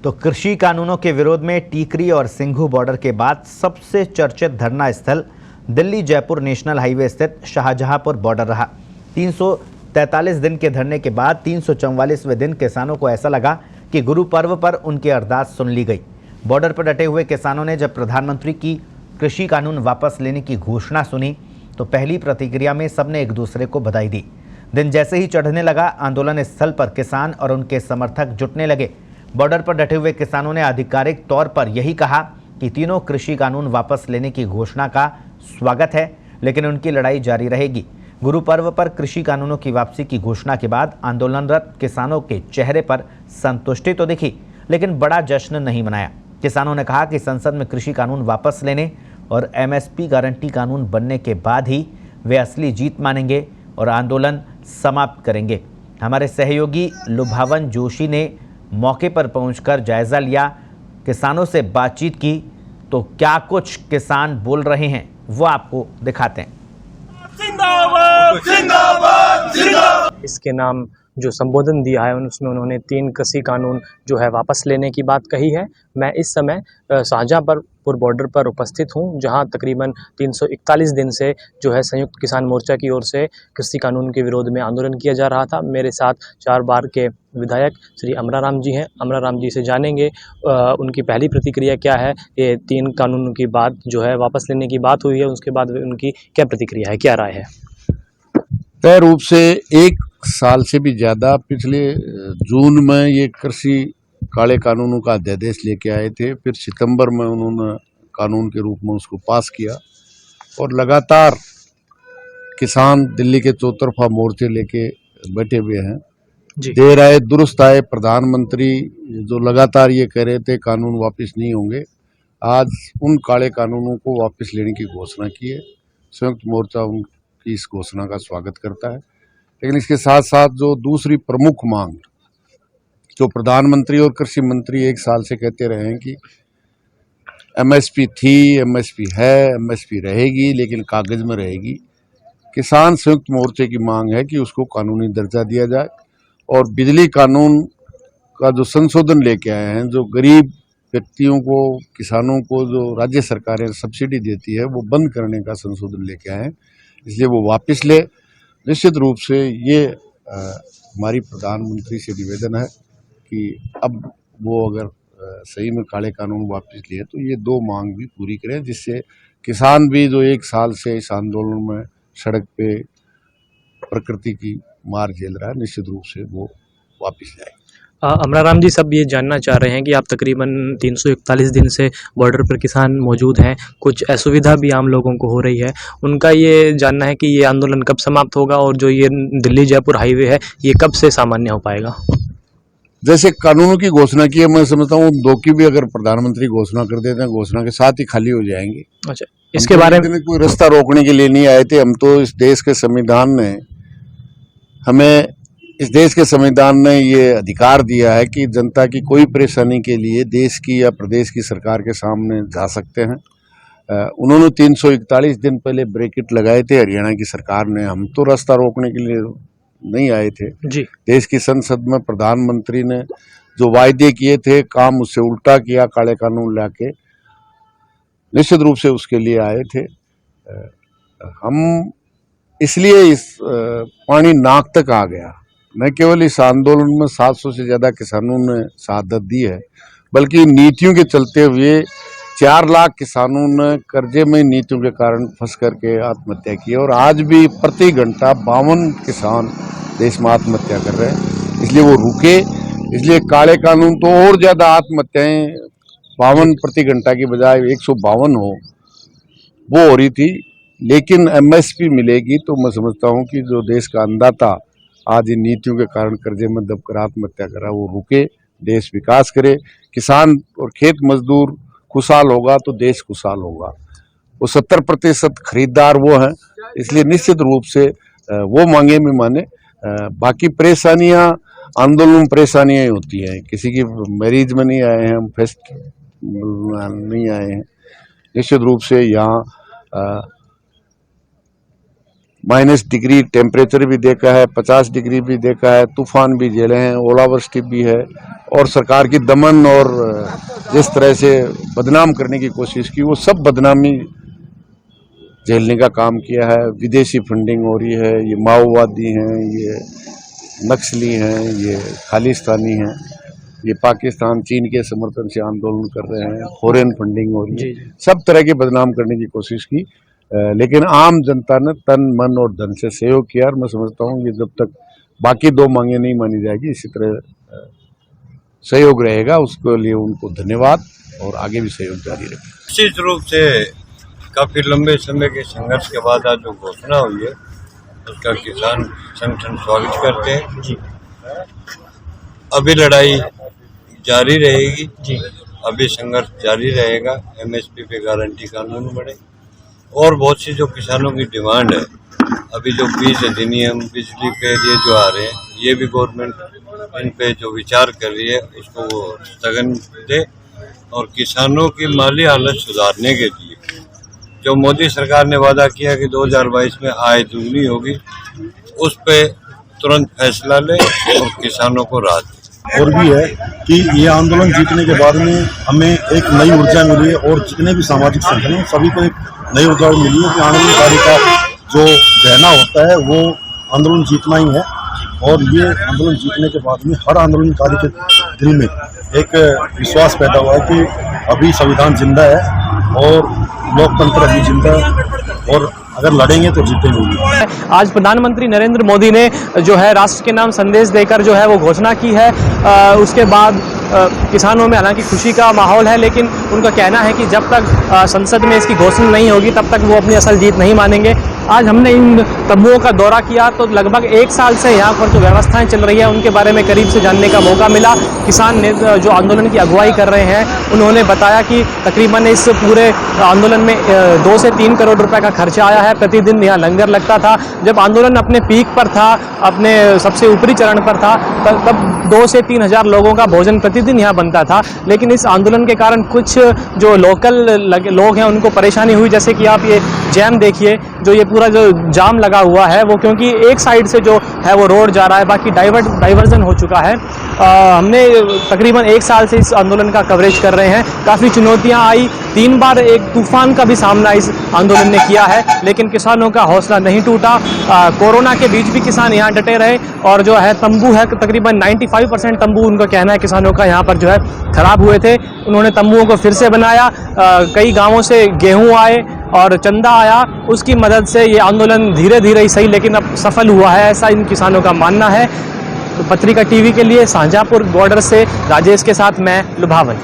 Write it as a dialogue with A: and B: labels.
A: तो कृषि कानूनों के विरोध में टीकरी और सिंघू बॉर्डर के बाद सबसे चर्चित धरना स्थल दिल्ली जयपुर नेशनल हाईवे स्थित शाहजहांपुर बॉर्डर रहा। 343 दिन के धरने के बाद 344वें दिन किसानों को ऐसा लगा कि गुरु पर्व पर उनकी अरदास सुन ली गई। बॉर्डर पर डटे हुए किसानों ने जब प्रधानमंत्री की कृषि कानून वापस लेने की घोषणा सुनी तो पहली प्रतिक्रिया में सबने एक दूसरे को बधाई दी। दिन जैसे ही चढ़ने लगा, आंदोलन स्थल पर किसान और उनके समर्थक जुटने लगे। बॉर्डर पर डटे हुए किसानों ने आधिकारिक तौर पर यही कहा कि तीनों कृषि कानून वापस लेने की घोषणा का स्वागत है, लेकिन उनकी लड़ाई जारी रहेगी। गुरु पर्व पर कृषि कानूनों की वापसी की घोषणा के बाद आंदोलनरत किसानों के चेहरे पर संतुष्टि तो दिखी, लेकिन बड़ा जश्न नहीं मनाया। किसानों ने कहा कि संसद में कृषि कानून वापस लेने और एमएसपी गारंटी कानून बनने के बाद ही वे असली जीत मानेंगे और आंदोलन समाप्त करेंगे। हमारे सहयोगी लुभावन जोशी ने मौके पर पहुंचकर जायजा लिया, किसानों से बातचीत की, तो क्या कुछ किसान बोल रहे हैं वो आपको दिखाते हैं।
B: जिंदाबाद जिंदाबाद जिंदाबाद। इसके नाम जो संबोधन दिया है उसमें उन्होंने 3 कृषि कानून जो है वापस लेने की बात कही है। मैं इस समय शाहजहांपुर बॉर्डर पर उपस्थित हूं, जहां तकरीबन 341 दिन से जो है संयुक्त किसान मोर्चा की ओर से कृषि कानून के विरोध में आंदोलन किया जा रहा था। मेरे साथ 4 बार के विधायक श्री अमराराम जी हैं। अमराराम जी से जानेंगे उनकी पहली प्रतिक्रिया क्या है। ये 3 कानूनों की बात जो है वापस लेने की बात हुई है, उसके बाद उनकी क्या प्रतिक्रिया है, क्या राय है।
C: तय रूप से 1 साल से भी ज़्यादा पिछले जून में ये कृषि काले कानूनों का अध्यादेश लेके आए थे, फिर सितंबर में उन्होंने कानून के रूप में उसको पास किया और लगातार किसान दिल्ली के चौतरफा मोर्चे लेके बैठे हुए हैं। देर आए दुरुस्त आए, प्रधानमंत्री जो लगातार ये कह रहे थे कानून वापस नहीं होंगे, आज उन काले कानूनों को वापस लेने की घोषणा की है। संयुक्त मोर्चा उनकी इस घोषणा का स्वागत करता है, लेकिन इसके साथ साथ जो दूसरी प्रमुख मांग जो प्रधानमंत्री और कृषि मंत्री 1 साल से कहते रहे हैं कि एमएसपी थी, एमएसपी है, एमएसपी रहेगी, लेकिन कागज में रहेगी। किसान संयुक्त मोर्चे की मांग है कि उसको कानूनी दर्जा दिया जाए और बिजली कानून का जो संशोधन लेके आए हैं, जो गरीब व्यक्तियों को, किसानों को जो राज्य सरकारें सब्सिडी देती है, वो बंद करने का संशोधन लेके आए हैं, इसलिए वो वापस ले। निश्चित रूप से ये हमारी प्रधानमंत्री से निवेदन है कि अब वो अगर सही में काले कानून वापस लिए तो ये 2 मांग भी पूरी करें, जिससे किसान भी जो 1 साल से इस आंदोलन में सड़क पे प्रकृति की मार झेल रहा है, निश्चित रूप से वो वापस जाए।
B: अमराराम जी, सब ये जानना चाह रहे हैं कि आप तकरीबन 341 दिन से बॉर्डर पर किसान मौजूद हैं, कुछ असुविधा भी आम लोगों को हो रही है। उनका ये जानना है कि ये आंदोलन कब समाप्त होगा और जो ये दिल्ली जयपुर हाईवे है ये कब से सामान्य हो पाएगा।
C: जैसे कानूनों की घोषणा की है, मैं समझता हूँ 2 की भी अगर प्रधानमंत्री घोषणा कर देते हैं, घोषणा के साथ ही खाली हो जाएंगे।
B: अच्छा, इसके बारे में
C: कोई रास्ता रोकने के लिए नहीं आए थे। हम तो इस देश के संविधान ने हमें ये अधिकार दिया है कि जनता की कोई परेशानी के लिए देश की या प्रदेश की सरकार के सामने जा सकते हैं। उन्होंने 341 दिन पहले ब्रेकेट लगाए थे हरियाणा की सरकार ने। हम तो रास्ता रोकने के लिए नहीं आए थे
B: जी।
C: देश की संसद में प्रधानमंत्री ने जो वायदे किए थे, काम उससे उल्टा किया, काले कानून लाके, निश्चित रूप से उसके लिए आए थे। हम इसलिए इस पानी नाक तक आ गया। न केवल इस आंदोलन में 700 से ज्यादा किसानों ने शहादत दी है, बल्कि नीतियों के चलते हुए 4 लाख किसानों ने कर्जे में नीतियों के कारण फंस करके आत्महत्या की और आज भी प्रति घंटा 52 किसान देश में आत्महत्या कर रहे हैं। इसलिए वो रुके, इसलिए काले कानून तो और ज्यादा आत्महत्याएं 52 प्रति घंटा की बजाय 152 वो हो रही थी। लेकिन एमएसपी मिलेगी तो मैं समझता हूं कि जो देश का अन्नदाता आज इन नीतियों के कारण कर्जे में दबकर आत्महत्या कर रहा है, वो रुके, देश विकास करे। किसान और खेत मजदूर खुशहाल होगा तो देश खुशहाल होगा। वो 70% खरीदार वो हैं, इसलिए निश्चित रूप से वो मांगे में माने। बाकी परेशानियां, आंदोलन परेशानियां होती हैं, किसी की मैरिज में नहीं आए हैं, हम फेस्ट नहीं आए हैं। निश्चित रूप से यहाँ माइनस डिग्री टेम्परेचर भी देखा है, 50 डिग्री भी देखा है, तूफान भी झेले हैं, ओलावृष्टि भी है, और सरकार की दमन और जिस तरह से बदनाम करने की कोशिश की, वो सब बदनामी झेलने का काम किया है। विदेशी फंडिंग हो रही है, ये माओवादी हैं, ये नक्सली हैं, ये खालिस्तानी हैं, ये पाकिस्तान चीन के समर्थन से आंदोलन कर रहे हैं, फॉरेन फंडिंग हो रही है, सब तरह की बदनाम करने की कोशिश की। लेकिन आम जनता ने तन मन और धन से सहयोग किया, और मैं समझता हूँ ये जब तक बाकी दो मांगे नहीं मानी जाएगी, इसी तरह सहयोग रहेगा। उसके लिए उनको धन्यवाद, और आगे भी सहयोग जारी रखें।
D: निश्चित रूप से काफी लंबे समय के संघर्ष के बाद आज जो घोषणा हुई है उसका किसान संगठन स्वागत करते हैं। अभी लड़ाई जारी रहेगी, अभी संघर्ष जारी रहेगा। एमएसपी पे गारंटी कानून बने, और बहुत सी जो किसानों की डिमांड है, अभी जो बीज अधिनियम, बिजली पे ये जो आ रहे हैं, ये भी गवर्नमेंट इन पे जो विचार कर रही है उसको वो स्थगन दे, और किसानों की माली हालत सुधारने के लिए जो मोदी सरकार ने वादा किया कि 2022 में आय दुगनी होगी, उस पे तुरंत फैसला ले और किसानों को राहत दे।
E: और भी है कि ये आंदोलन जीतने के बाद में हमें एक नई ऊर्जा मिली है, और जितने भी सामाजिक संगठन हैं सभी को एक नई ऊर्जा मिली है कि आंदोलनकारी का जो कहना होता है वो आंदोलन जीतना ही है। और ये आंदोलन जीतने के बाद में हर आंदोलनकारी के दिल में एक विश्वास पैदा हुआ है कि अभी संविधान जिंदा है और लोकतंत्र अभी जिंदा है, और अगर लड़ेंगे तो जीतेंगे।
B: आज प्रधानमंत्री नरेंद्र मोदी ने जो है राष्ट्र के नाम संदेश देकर जो है वो घोषणा की है। उसके बाद किसानों में हालांकि खुशी का माहौल है, लेकिन उनका कहना है कि जब तक संसद में इसकी घोषणा नहीं होगी तब तक वो अपनी असल जीत नहीं मानेंगे। आज हमने इन तंबुओं का दौरा किया तो लगभग 1 साल से यहाँ पर जो व्यवस्थाएं चल रही है उनके बारे में करीब से जानने का मौका मिला। किसान ने जो आंदोलन की अगुवाई कर रहे हैं उन्होंने बताया कि तकरीबन इस पूरे आंदोलन में 2 से 3 करोड़ रुपए का खर्चा आया है। प्रतिदिन यहाँ लंगर लगता था। जब आंदोलन अपने पीक पर था, अपने सबसे ऊपरी चरण पर था, तब 2 से 3 हज़ार लोगों का भोजन प्रतिदिन यहाँ बनता था। लेकिन इस आंदोलन के कारण कुछ जो लोकल लोग हैं उनको परेशानी हुई, जैसे कि आप ये जैम देखिए, जो ये पूरा जो जाम लगा हुआ है वो क्योंकि एक साइड से जो है वो रोड जा रहा है, बाकी डाइवर्जन हो चुका है। हमने तकरीबन 1 साल से इस आंदोलन का कवरेज कर रहे हैं। काफ़ी चुनौतियां आई, 3 बार एक तूफान का भी सामना इस आंदोलन ने किया है, लेकिन किसानों का हौसला नहीं टूटा। कोरोना के बीच भी किसान यहाँ डटे रहे, और जो है तंबू है तकरीबन 95% तंबू उनका कहना है किसानों का यहाँ पर जो है खराब हुए थे। उन्होंने तंबुओं को फिर से बनाया। कई गाँवों से गेहूँ आए और चंदा आया, उसकी मदद से ये आंदोलन धीरे धीरे ही सही लेकिन अब सफल हुआ है, ऐसा इन किसानों का मानना है। तो पत्रिका टीवी के लिए शाहजहांपुर बॉर्डर से राजेश के साथ मैं लुभावन।